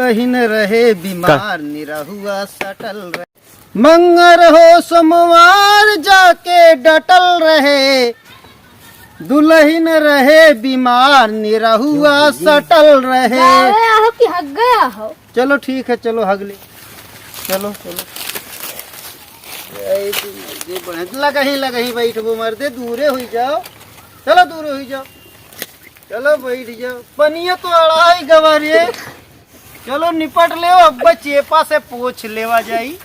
दुल्हन रहे बीमार निरहुआ सटल रहे, मंगर हो सोमवार जाके डटल रहे, दुल्हन रहे बीमार निरहुआ सटल रहे। कि हग गया हो। चलो ठीक है, चलो हगले, चलो चलो लगही बैठबो मर्दे, दूरे हुई जाओ, चलो दूरे हुई जाओ, चलो बैठ जाओ। पनिया तो अड़ाई गवारे, चलो निपट ले, अब चेपा से पोछ लेवा जाई।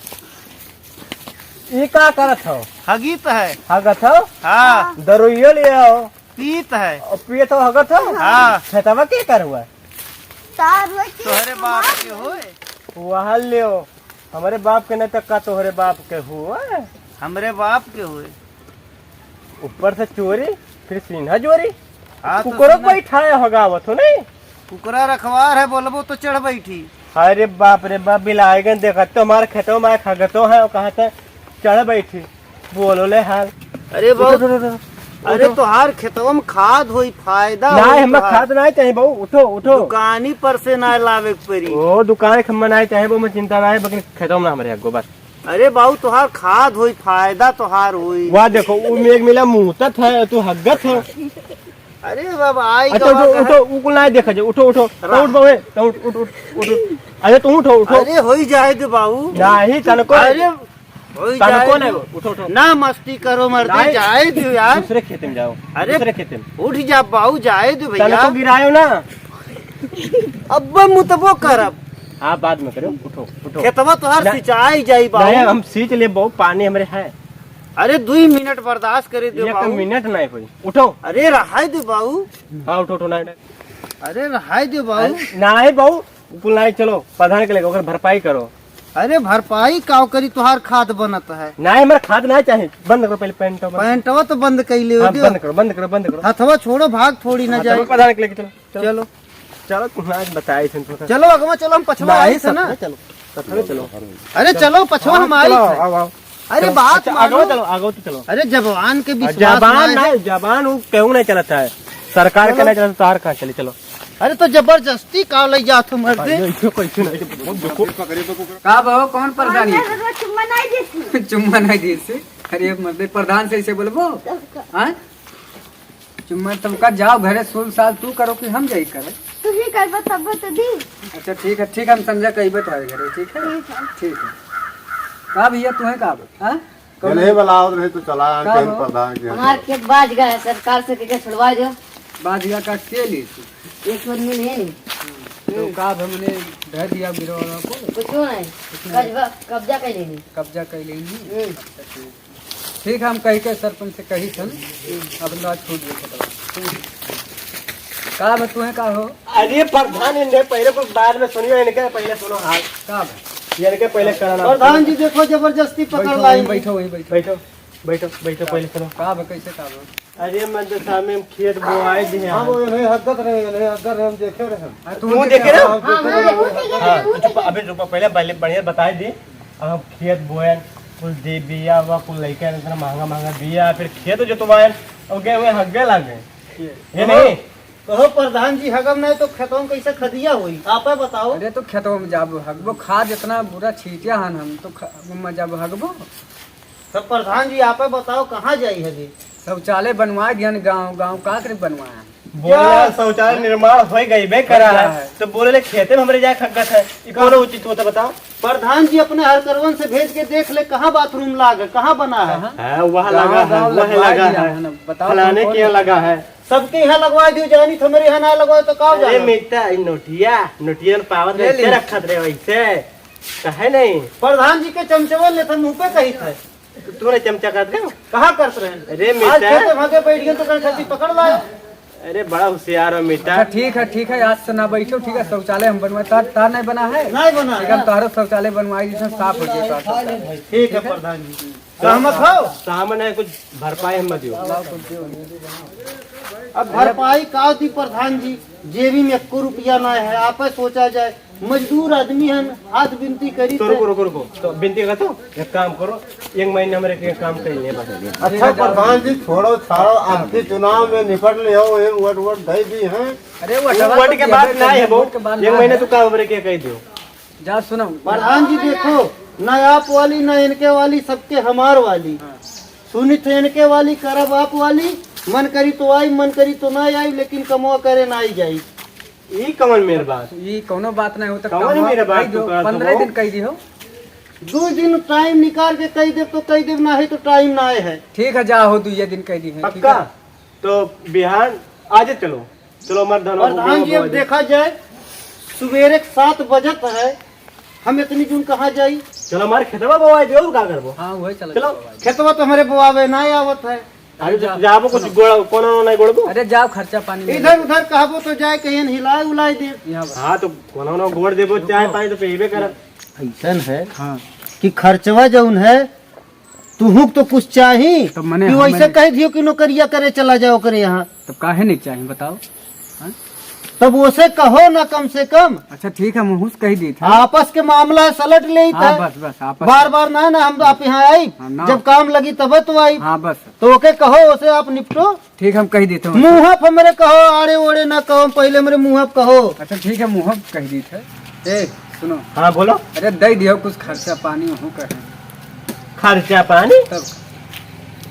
ये का करत हो? हगीत है। हगत हो? हाँ। दरुइयो ले आओ। पीत है। और पिए तो हगत हो? हाँ। खेतवा के कर हुआ? तोहरे बाप के होए? वहाँ ले आओ। हमारे बाप के नहीं तक का तोहरे बाप के हुआ? हमरे बाप के हुए। ऊपर से चोरी, फिर सीना चोरी। हाँ, तो कुकरों को बैठाया होगावत हो नहीं? कुकरा रखवार है, बोलबो तो चढ़ बैठी। अरे बाप रे बाप, बिलाएगन देखा तो हमारे खेतों में खगतो है, कहा था चढ़ बैठी, बोलो ले हाल। अरे बहुत, अरे तोहार खेतवा में खाद होई, फायदा नहीं, हमें खाद नहीं चाहिए बहु, उठो उठो। दुकानी पर से ना लावे परी। ओ दुकान खम्मा नहीं चाहिए बहु, मैं चिंता नहीं, लेकिन खेतों में हमारे गोबर। अरे बाबू तोहार खाद होई, फायदा तोहार होई। वाह देखो, वो मेघ मिला मुहतत है, तू हगत है। अरे बाबा आई। अच्छा उठो, उनको नहीं देखा जाए, उठो उठो, उठ बउए, उठ उठ उठ उठ। अरे तुम उठो उठो। अरे होई जाए दे बाबू। नहीं तनको, अरे होई जाए। तनको नहीं, उठो उठो। ना मस्ती करो मर्दे, जाए दो यार। दूसरे खेत में जाओ। अरे दूसरे खेत में उठ जा बाबू, जाए दो भैया। तनको गिरायो ना। अब मुतबो करब। हाँ बाद में करो, उठो उठो। खेतवा तोहार सिंचाई जाई नहीं, बाबू। हम सींच ले बहु, पानी हमारे है। अरे 2 मिनट बर्दाश्त करे दो एक बाबू। मिनट नहीं हुई, उठो। अरे रहाई दो बाबू। हाँ उठो उठो। नहीं अरे रहाई दो बाबू। नहीं बहु, ऊपर नहीं, चलो प्रधान के लेकर ओकर भरपाई करो। अरे भरपाई काव करी, तुहार खाद बनत है। नहीं हमारे खाद नहीं चाहिए, बंद करो पहले पैंटो। पैंटवा तो बंद कैले हो। बंद करो बंद करो बंद करो। हथवा छोड़ो, भाग थोड़ी ना जाए। प्रधान के लेकर चलो चलो चलो, तुम आज बताई थी। चलो अगवा, चलो हम पछवा आई से ना। चलो चलो चलो। अरे चलो पछवा हम आई से। आओ आओ। अरे बात आगो मानो। चलो, आगो तो चलो। अरे जवान के विश्वास जबान ना है। नहीं, जबान वो क्यों नहीं चलता है, सरकार के नहीं चलता, तार कहाँ चले। चलो अरे तो जबरदस्ती काव ले जा तुम मर्दे। का बहु कौन प्रधान है? चुम्मा नहीं देती। चुम्मा नहीं दी से? अरे मतलब प्रधान से ऐसे बोलबो? हाँ चुम्मा तुमका जाओ घरे, 16 साल तू करो कि हम जाई करे? तू ही करबो तब तो दी। अच्छा ठीक है, ठीक है, हम समझा कहिबे तुम्हारे घरे। ठीक है ठीक है। का भैया तुम्हें का हाँ नहीं बुलाओ नहीं तो चला का हो? प्रधान के हमारे खेत बाज गए हैं, सरकार से के छुड़वा दो। बाजिया का के ली थी? एक आदमी नहीं, तो का हमने ढह दिया गिरो वाला को, कुछ नहीं, कब्जा कर लेनी। कब्जा कर लेंगे। ठीक है, हम कही के सरपंच से कही थन, अब बात छूट गई। का बा तुम्हें का हो? अरे प्रधान इन्हें पहले कुछ बाद में सुनियो, इनके पहले सुनो हाल। का इनके पहले कराना। प्रधान जी देखो जबरदस्ती पकड़ बैठो लाई। वहीं बैठो वहीं बैठो। बैठो बैठो बैठो, पहले सुनो। का बा कैसे का बा? अरे मदरसा में खेत बोआए दिए। हम नहीं हदत रहे, नहीं हदत रहे, हम देखे रहे। तू देखे ना? हाँ, हाँ चुप, अभी रुको, पहले बढ़िया बता दी। अब हम खेत बोए, कुल दे बिया हुआ, कुल लड़का इतना महंगा महंगा बिया, फिर खेत जोतवाए, और गए हुए हग्गे लगे। ये नहीं कहो प्रधान जी, हगम नहीं तो खेतों में कैसे खदिया हुई, आप बताओ। अरे तो खेतों में जाब हगबो, खाद इतना बुरा छीटिया हन हम तो जब हगबो। तो प्रधान जी आप बताओ कहाँ जाई है? शौचालय बनवा दिया गाँव गाँव का करे बनवाया? बोला शौचालय निर्माण हो गई बे करा है, तो बोले खेते में हमारे जाए खग्गत है, ये कौन उचित होता बताओ? प्रधान जी अपने हरकरवन से भेज के देख ले कहाँ बाथरूम लागे, कहाँ बना है। वहाँ लगा है, वहाँ लगा है, बताओ फलाने के यहाँ लगा है। सबके यहाँ लगवा दियो, जानी हमारे यहाँ ना लगवाए तो का अरे मिटा नोटिया नोटिया पावर ले रखत रे वैसे कहे नहीं। प्रधान जी के चमचवा ले थे, मुँह पे कही थे। तूने चमचा कर दे कहाँ करते रहे? अरे आज मिटा, खेते भागे बैठ गए तो कहीं पकड़ लाए। अरे बड़ा होशियार हो मिटा। अच्छा ठीक है, आज से ना बैठो। ठीक है, शौचालय हम बनवाए, तार नहीं बना है? नहीं बना ठीक है, हम तारो शौचालय बनवाई जिसमें साफ हो जाए। ठीक है प्रधान जी, सहमत हो? सामने कुछ भरपाई हम दियो। अब भरपाई का दी प्रधान जी, जेबी में 1 रुपया ना है। आप सोचा जाए मजदूर आदमी हैं, हाथ विनती करी तो रुको रुको रुको, तो बिनती का तो एक काम करो, 1 महीने हमारे के काम कर ले बस। अच्छा प्रधान जी छोड़ो छाड़ो, आपके चुनाव में निपट ले हो, एक वोट वोट दे दी हैं। अरे वोट के बाद ना है वो, 1 महीने तो काम हमारे के कह दो। जा सुनो प्रधान जी देखो, न आप वाली न इनके वाली, सबके हमार वाली। सुनी तो इनके वाली, करब आप वाली। मन करी तो आई, मन करी तो ना आई, लेकिन कमवा करे ना आई जाई। ई कमल मेरे बात, ये कोनो बात नहीं होता, कौन मेरे बात तो करा 15 तुम? दिन कह दी हो। 2 दिन टाइम निकाल के कही दे तो कही दे, ना है तो टाइम ना आए है। ठीक है, जा हो 2 दिन कह दी है। ठीक पक्का? है? तो बिहान आज चलो चलो मर धनो प्रधान जी अब देखा जाए, सवेरे 7 बजत है, हम इतनी जून कहाँ जाई? चलो हमारे खेतवा बवा दे, का करबो? हाँ वही चलो चलो। खेतवा तो हमारे बुआवे ना आवत है। अरे जाबो कुछ गोड़ा कोनो नहीं गोड़बो। अरे जाओ खर्चा पानी में इधर उधर कहबो तो जाए कहीं हिलाए उलाए दे। यहाँ बस। हाँ तो कोनो ना गोड़ देबो, चाय पानी तो पीबे करब। ऐसन है हाँ कि खर्चवा जौन है, तुहू तो कुछ चाही, तो मने कि हमें- वैसे कह दियो कि नौकरिया करे चला जाओ करे यहाँ, तो काहे नहीं चाहिए बताओ। तब उसे कहो ना कम से कम। अच्छा ठीक है, मुँह से कह दी था। आपस के मामला सलट ले हाँ बस बस आपस बार बार ना ना हम आप यहाँ आई, हाँ, ना। जब काम लगी तब तो आई, हाँ बस तो ओके कहो, उसे आप निपटो। ठीक, हम कह देते हैं। मुँह हमारे कहो, आड़े ओड़े ना कहो, पहले मेरे मुँह कहो। अच्छा ठीक है, मुँह कह दी थे। ए सुनो, हाँ बोलो। अरे दे दियो कुछ खर्चा पानी वहाँ कहे खर्चा पानी तब।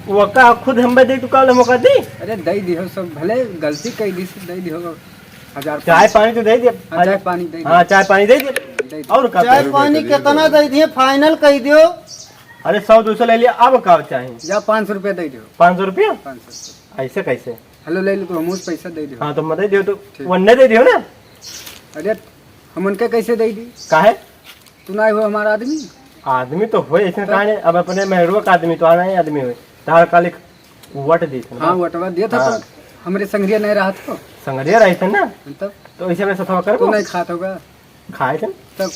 वो का खुद हम दे तो काल मौका दी। अरे दे दियो सब, भले गलती कह दी से दे दियो 1000। चाय पानी तो दे दिया। हाँ, चाय पानी दे हाँ चाय पानी दे दिया। दे दियो। और का चाय पानी कितना दे दिए फाइनल कह दियो। अरे 100-200 ले लिया, अब का चाहिए? जा 500 रुपया दे दियो। 500 रुपया? 500 ऐसे कैसे? हेलो ले लो, तो हम उस पैसा दे दियो। हाँ तो मत दे दियो, तो वन्ने दे दियो ना। अरे हम उनके कैसे दे दी? काहे? तू ना हो हमारा आदमी। आदमी तो हो ऐसे कहा नहीं, अब अपने मेहरुआ का आदमी तो आना ही आदमी हुए। तार काल एक वट दी थी। हाँ वटवा दिया था, हाँ। तो हमारे संगरिया नहीं रहा था संगरिया रही थे ना, तब। तो ऐसे में सफा कर तू नहीं खाता होगा खाए थे। तब।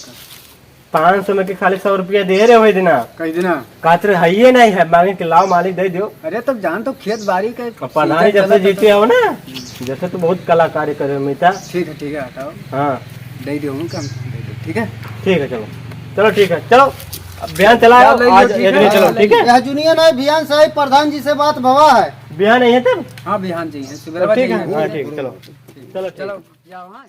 500 में के खाली 100 रुपया दे रहे हुए दिना, कह देना। कातर है ही नहीं है, मांगे के लाओ मालिक दे दियो। अरे तब जान तो खेत बाड़ी का प्रधान जैसे जीते हो ना, जैसे तो बहुत कलाकारी करे मिता। ठीक है हटाओ, हाँ दे दियो हम, दे दो। ठीक है ठीक है, चलो चलो ठीक है, चलो अब बयान चला चलो, ले लो, आज ठीक है। इतने चलो ठीक है। यह जूनियर है भियान साहब, प्रधान जी से बात भवा है। बिहान नहीं है तब? हाँ बिहान जी हैं, तब सुबह ठीक है, हाँ ठीक है, चलो चलो चलो जाओ। हाँ